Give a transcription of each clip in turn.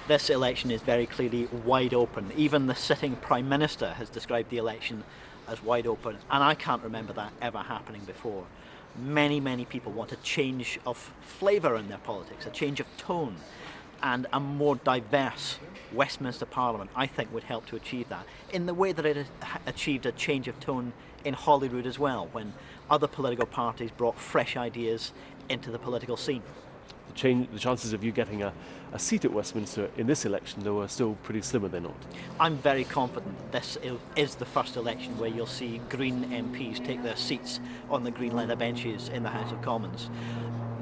This election is very clearly wide open. Even the sitting Prime Minister has described the election as wide open, and I can't remember that ever happening before. Many people want a change of flavour in their politics, a change of tone, and a more diverse Westminster Parliament, I think, would help to achieve that, in the way that it achieved a change of tone in Holyrood as well, when other political parties brought fresh ideas into the political scene. The chances of you getting a seat at Westminster in this election, though, are still pretty slim, are they not? I'm very confident that this is the first election where you'll see Green MPs take their seats on the green leather benches in the House of Commons.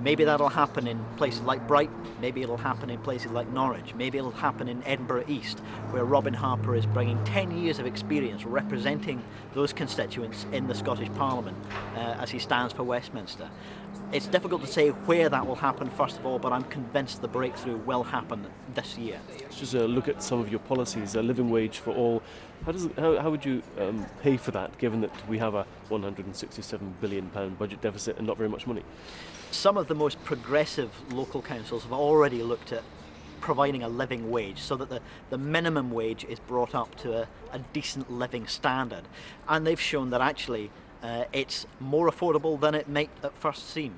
Maybe that'll happen in places like Brighton, maybe it'll happen in places like Norwich, maybe it'll happen in Edinburgh East, where Robin Harper is bringing 10 years of experience representing those constituents in the Scottish Parliament as he stands for Westminster. It's difficult to say where that will happen first of all, but I'm convinced the breakthrough will happen this year. Let's just look at some of your policies. A living wage for all. How would you pay for that, given that we have a £167 billion budget deficit and not very much money? Some of the most progressive local councils have already looked at providing a living wage so that the minimum wage is brought up to a decent living standard. And they've shown that actually it's more affordable than it might at first seem.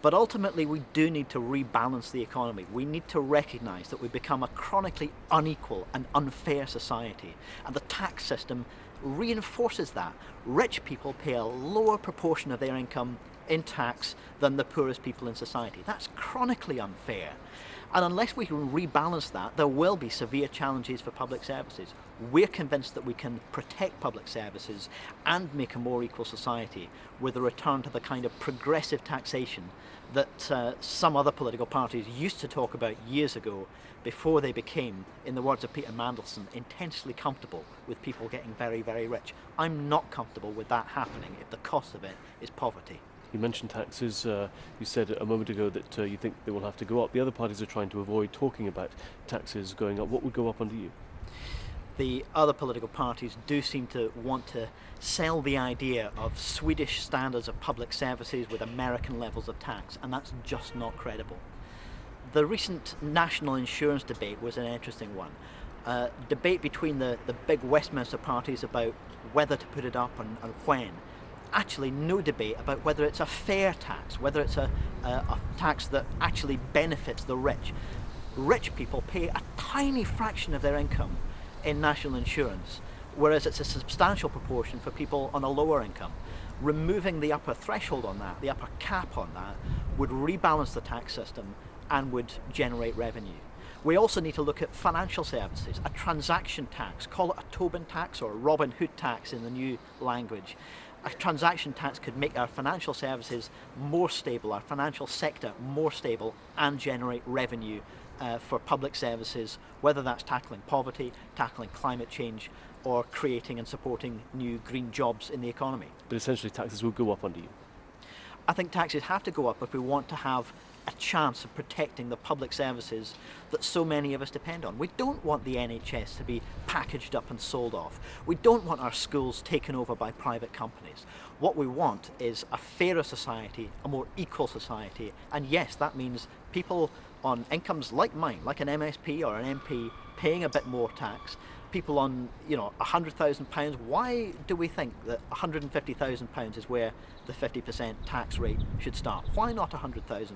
But ultimately we do need to rebalance the economy. We need to recognise that we've become a chronically unequal and unfair society, and the tax system reinforces that. Rich people pay a lower proportion of their income in tax than the poorest people in society. That's chronically unfair. And unless we can rebalance that, there will be severe challenges for public services. We're convinced that we can protect public services and make a more equal society with a return to the kind of progressive taxation that some other political parties used to talk about years ago, before they became, in the words of Peter Mandelson, intensely comfortable with people getting very rich. I'm not comfortable with that happening if the cost of it is poverty. You mentioned taxes. You said a moment ago that you think they will have to go up. The other parties are trying to avoid talking about taxes going up. What would go up under you? The other political parties do seem to want to sell the idea of Swedish standards of public services with American levels of tax, and that's just not credible. The recent national insurance debate was an interesting one. Debate between the big Westminster parties about whether to put it up and when. Actually no debate about whether it's a fair tax, whether it's a tax that actually benefits the rich. Rich people pay a tiny fraction of their income in national insurance, whereas it's a substantial proportion for people on a lower income. Removing the upper threshold on that, the upper cap on that, would rebalance the tax system and would generate revenue. We also need to look at financial services, a transaction tax, call it a Tobin tax or a Robin Hood tax in the new language. A transaction tax could make our financial services more stable, our financial sector more stable, and generate revenue for public services, whether that's tackling poverty, tackling climate change, or creating and supporting new green jobs in the economy. But essentially taxes will go up under you. I think taxes have to go up if we want to have a chance of protecting the public services that so many of us depend on. We don't want the NHS to be packaged up and sold off. We don't want our schools taken over by private companies. What we want is a fairer society, a more equal society, and yes, that means people on incomes like mine, like an MSP or an MP, paying a bit more tax. People on, £100,000, why do we think that £150,000 is where the 50% tax rate should start? Why not £100,000?